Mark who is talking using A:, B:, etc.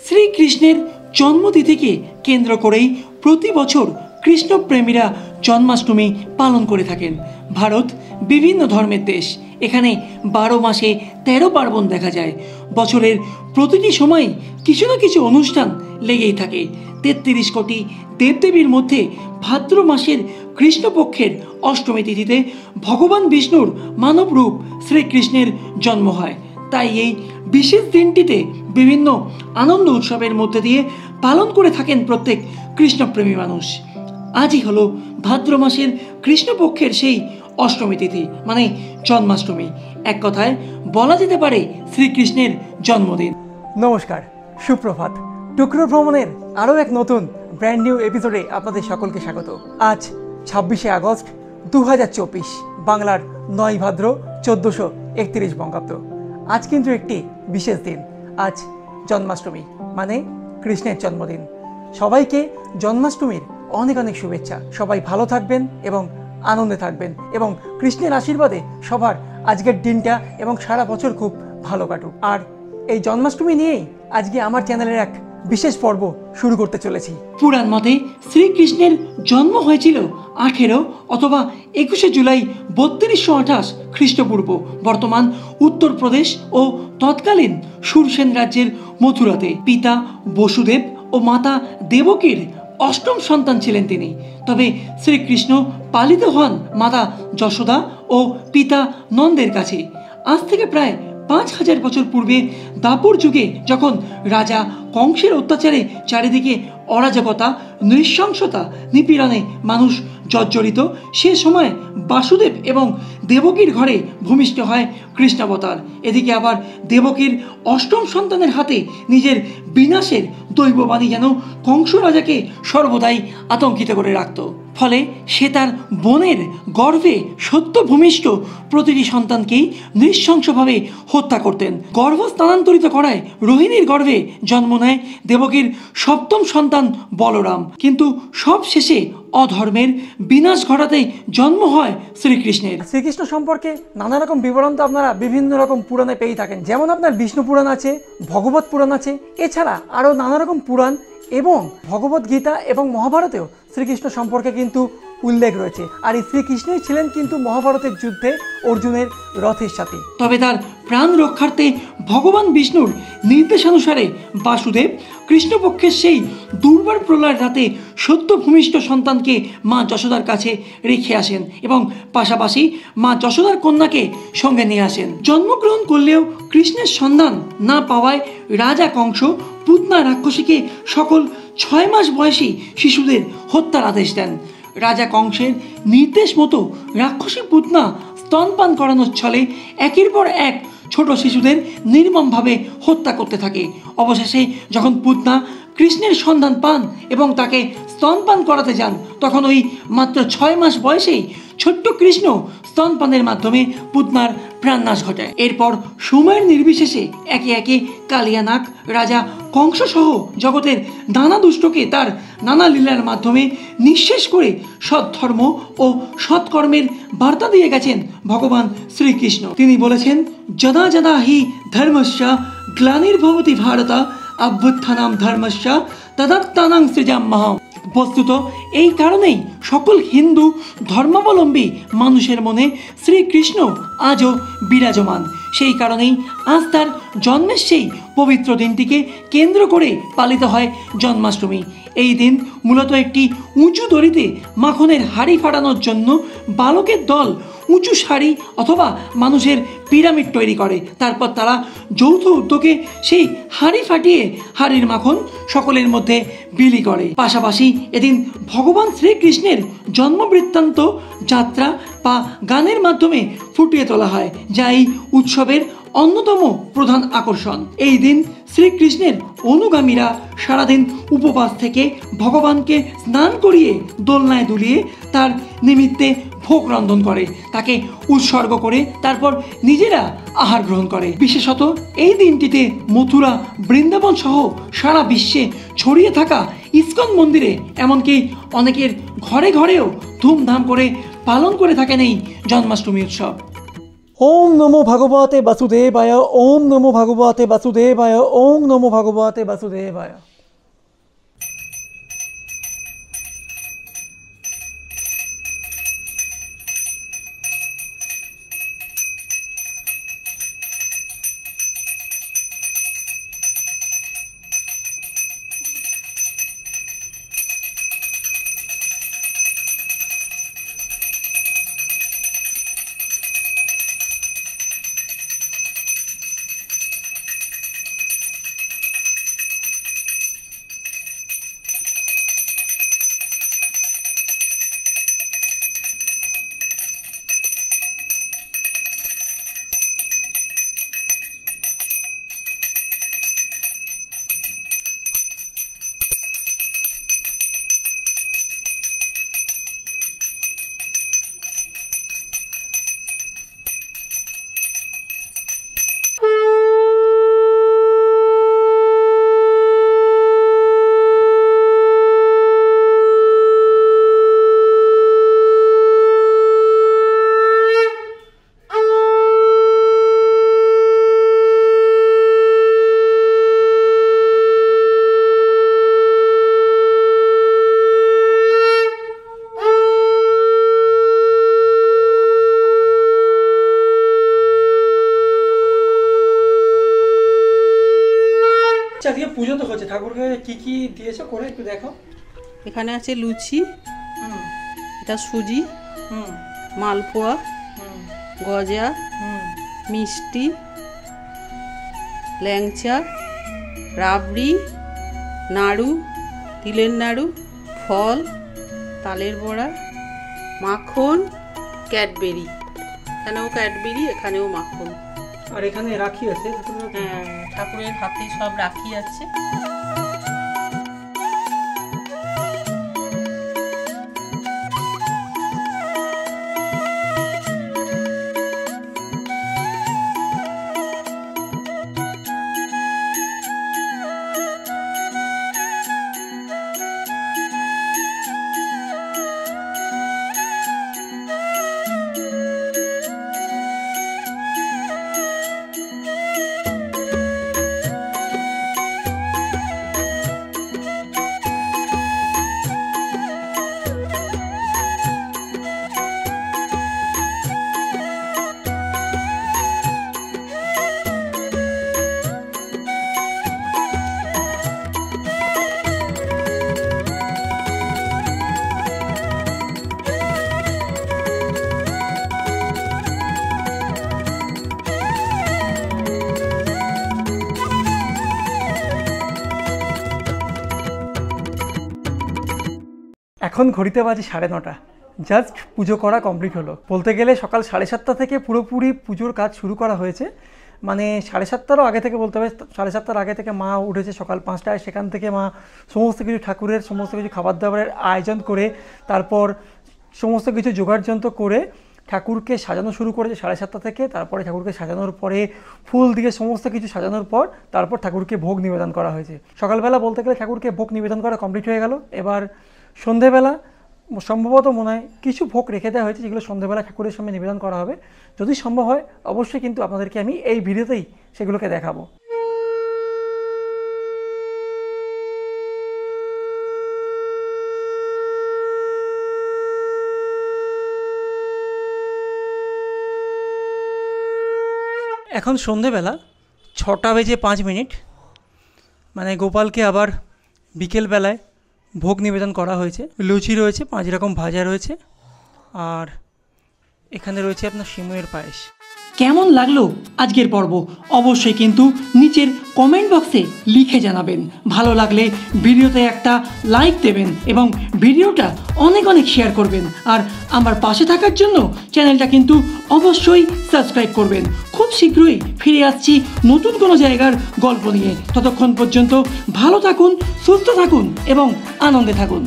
A: শ্রীকৃষ্ণের জন্মতিথিকে কেন্দ্র করেই প্রতি বছর কৃষ্ণপ্রেমীরা জন্মাষ্টমী পালন করে থাকেন। ভারত বিভিন্ন ধর্মের দেশ, এখানে 12 মাসে 13 পার্বণ দেখা যায়। বছরের প্রতিটি সময় কিছু না কিছু অনুষ্ঠান লেগেই থাকে। 33 কোটি দেবদেবীর মধ্যে ভাদ্র মাসের কৃষ্ণপক্ষের অষ্টমী তিথিতে ভগবান বিষ্ণুর মানব রূপ শ্রীকৃষ্ণের জন্ম হয়। তাই এই বিশেষ দিনটিতে বিভিন্ন আনন্দ উৎসবের মধ্যে দিয়ে পালন করে থাকেন প্রত্যেক কৃষ্ণপ্রেমী মানুষ। আজই হলো ভাদ্র মাসের কৃষ্ণপক্ষের সেই অষ্টমী তিথি, মানে জন্মাষ্টমী। এক কথায় বলা যেতে পারে শ্রীকৃষ্ণের জন্মদিন।
B: নমস্কার, সুপ্রভাত। টুকরো ভ্রমণের আরও এক নতুন ব্র্যান্ড নিউ এপিসোডে আপনাদের সকলকে স্বাগত। আজ 26শে আগস্ট 2024, বাংলার 9 ভাদ্র 1431 বঙ্গাব্দ। আজ কিন্তু একটি বিশেষ দিন। আজ জন্মাষ্টমী, মানে কৃষ্ণের জন্মদিন। সবাইকে জন্মাষ্টমীর অনেক অনেক শুভেচ্ছা। সবাই ভালো থাকবেন এবং আনন্দে থাকবেন, এবং কৃষ্ণের আশীর্বাদে সবার আজকের দিনটা এবং সারা বছর খুব ভালো কাটুক। আর এই জন্মাষ্টমী নিয়েই আজকে আমার চ্যানেলের এক বিশেষ পর্ব শুরু করতে চলেছি।
A: পুরাণ মতে শ্রীকৃষ্ণের জন্ম হয়েছিল 18 অথবা 21শে জুলাই 3228 খ্রিস্টপূর্ব বর্তমান উত্তরপ্রদেশ ও তৎকালীন সুরসেন রাজ্যের মথুরাতে। পিতা বসুদেব ও মাতা দেবকীর অষ্টম সন্তান ছিলেন তিনি। তবে শ্রীকৃষ্ণ পালিত হন মাতা যশোদা ও পিতা নন্দের কাছে। আজ থেকে প্রায় 5000 বছর পূর্বে দাপর যুগে যখন রাজা কংসের অত্যাচারে চারিদিকে অরাজকতা, নৃশংসতা, নিপীড়নে মানুষ জর্জরিত, সে সময় বাসুদেব এবং দেবকীর ঘরে ভূমিষ্ঠ হয় কৃষ্ণাবতার। এদিকে আবার দেবকীর অষ্টম সন্তানের হাতে নিজের বিনাশের দৈববাণী যেন কংস রাজাকে সর্বদাই আতঙ্কিত করে রাখত। ফলে সে তার বোনের গর্ভে সদ্য ভূমিষ্ঠ প্রতিটি সন্তানকেই নৃশংসভাবে হত্যা করতেন। গর্ভ স্থানান্তরিত করায় রোহিণীর গর্ভে জন্ম নেয় দেবকীর সপ্তম সন্তান বলরাম। কিন্তু সব শেষে অধর্মের বিনাশ ঘটাতে জন্ম হয় শ্রীকৃষ্ণের।
B: শ্রীকৃষ্ণ সম্পর্কে নানা রকম বিবরণ তো আপনারা বিভিন্ন রকম পুরাণে পেয়ে থাকেন। যেমন আপনার বিষ্ণু পুরাণ আছে, ভগবত পুরাণ আছে, এছাড়া আরও নানা রকম পুরাণ এবং ভগবত গীতা এবং মহাভারতেও শ্রীকৃষ্ণ সম্পর্কে কিন্তু উল্লেখ রয়েছে। আর এই শ্রীকৃষ্ণই ছিলেন কিন্তু মহাভারতের যুদ্ধে অর্জুনের রথের সাথে।
A: তবে তার প্রাণ রক্ষার্থে ভগবান বিষ্ণুর নির্দেশানুসারে বাসুদেব কৃষ্ণপক্ষের সেই দুর্বার প্রলয়ের রাতে সদ্য ভূমিষ্ঠ সন্তানকে মা যশোদার কাছে রেখে আসেন এবং পাশাপাশি মা যশোদার কন্যাকে সঙ্গে নিয়ে আসেন। জন্মগ্রহণ করলেও কৃষ্ণের সন্ধান না পাওয়ায় রাজা কংস পুতনা রাক্ষসীকে সকল 6 মাস বয়সী শিশুদের হত্যার আদেশ দেন। রাজা কংসের নির্দেশ মতো রাক্ষসী পুতনা স্তনপান করানোর ছলে একের পর এক ছোট শিশুদের নির্মমভাবে হত্যা করতে থাকে। অবশেষে যখন পুতনা কৃষ্ণের সন্ধান পান এবং তাকে স্তনপান করাতে যান, তখন ওই মাত্র 6 মাস বয়সেই ছোট্ট কৃষ্ণ স্তনপানের মাধ্যমে পুতনার প্রাণনাশ ঘটায়। এরপর সময়ের নির্বিশেষে একে একে কালিয়ানাগ রাজা কংস সহ জগতের নানা দুষ্টকে তার নানা লীলার মাধ্যমে নিঃশেষ করে সৎধর্ম ও সৎকর্মের বার্তা দিয়ে গেছেন ভগবান শ্রীকৃষ্ণ। তিনি বলেছেন, যদা যদা হি ধর্মস্য গ্লানির্ভবতি ভারত অভ্যুত্থানাম ধর্মস্য তদাত্মানাং সৃজাম্যহম। বস্তুত এই কারণেই সকল হিন্দু ধর্মাবলম্বী মানুষের মনে শ্রীকৃষ্ণ আজও বিরাজমান। সেই কারণেই আজ তার জন্মের সেই পবিত্র দিনটিকে কেন্দ্র করে পালিত হয় জন্মাষ্টমী। এই দিন মূলত একটি উঁচু দড়িতে মাখনের হাঁড়ি ফাটানোর জন্য বালকের দল উঁচু শাড়ি অথবা মানুষের পিরামিড তৈরি করে। তারপর তারা যৌথ উদ্যোগে সেই হাঁড়ি ফাটিয়ে হাঁড়ির মাখন সকলের মধ্যে বিলি করে। পাশাপাশি এদিন ভগবান শ্রীকৃষ্ণের জন্মবৃত্তান্ত যাত্রা বা গানের মাধ্যমে ফুটিয়ে তোলা হয়, যা এই উৎসবের অন্যতম প্রধান আকর্ষণ। এই দিন শ্রীকৃষ্ণের অনুগামীরা সারাদিন উপবাস থেকে ভগবানকে স্নান করিয়ে দোলনায় দুলিয়ে তার নিমিত্তে ভোগ রন্ধন করে, তাকে উৎসর্গ করে তারপর নিজেরা আহার গ্রহণ করে। বিশেষত এই দিনটিতে মথুরা, বৃন্দাবন সহ সারা বিশ্বে ছড়িয়ে থাকা ইস্কন মন্দিরে, এমনকি অনেকের ঘরে ঘরেও ধুমধাম করে পালন করে থাকেন এই জন্মাষ্টমী উৎসব।
B: ওম নমো ভগবতে বাসুদেবায়, ওম নমো ভগবতে বাসুদেবায়, ওম নমো ভগবতে বাসুদেবায়। আজকে পুজো তো হচ্ছে, ঠাকুরকে কি কি দিয়েছো করে একটু দেখো।
C: এখানে আছে লুচি, এটা সুজি, মালপোয়া, গজা, মিষ্টি, ল্যাংচা, রাবড়ি, নাড়ু, তিলের নাড়ু, ফল, তালের বড়া, মাখন, ক্যাডবেরি। এখানেও ক্যাডবেরি, এখানেও মাখন।
B: আর এখানে রাখি আছে।
C: হ্যাঁ, ঠাকুরের হাতে সব রাখি আছে।
B: এখন ঘড়িতে বাজে 9:30, জাস্ট পুজো করা কমপ্লিট হলো। বলতে গেলে সকাল 7:30 থেকে পুরোপুরি পুজোর কাজ শুরু করা হয়েছে। মানে 7:30-ও আগে থেকে বলতে হবে, 7:30 আগে থেকে মা উঠেছে সকাল 5টায়। সেখান থেকে মা সমস্ত কিছু ঠাকুরের সমস্ত কিছু খাবার দাবারের আয়োজন করে, তারপর সমস্ত কিছু জোগাড়যন্ত্র করে ঠাকুরকে সাজানো শুরু করেছে 7:30 থেকে। তারপরে ঠাকুরকে সাজানোর পরে ফুল দিয়ে সমস্ত কিছু সাজানোর পর তারপর ঠাকুরকে ভোগ নিবেদন করা হয়েছে। সকালবেলা বলতে গেলে ঠাকুরকে ভোগ নিবেদন করা কমপ্লিট হয়ে গেল। এবার সন্ধেবেলা সম্ভবত মনে হয় কিছু ভোগ রেখে দেওয়া হয়েছে, যেগুলো সন্ধেবেলা ঠাকুরের সামনে নিবেদন করা হবে। যদি সম্ভব হয় অবশ্যই কিন্তু আপনাদেরকে আমি এই ভিডিওতেই সেগুলোকে দেখাবো। এখন সন্ধেবেলা 6:05, মানে গোপালকে আবার বিকেলবেলায় ভোগ নিবেদন করা হয়েছে। লুচি রয়েছে, 5 রকম ভাজা রয়েছে, আর এখানে রয়েছে আপনার সিমইয়ের পায়েস।
A: কেমন লাগলো আজকের পর্ব অবশ্যই কিন্তু নিচের কমেন্ট বক্সে লিখে জানাবেন। ভালো লাগলে ভিডিওতে একটা লাইক দেবেন এবং ভিডিওটা অনেক অনেক শেয়ার করবেন। আর আমার পাশে থাকার জন্য চ্যানেলটা কিন্তু অবশ্যই সাবস্ক্রাইব করবেন। খুব শীঘ্রই ফিরে আসছি নতুন কোনো জায়গার গল্প নিয়ে। ততক্ষণ পর্যন্ত ভালো থাকুন, সুস্থ থাকুন এবং আনন্দে থাকুন।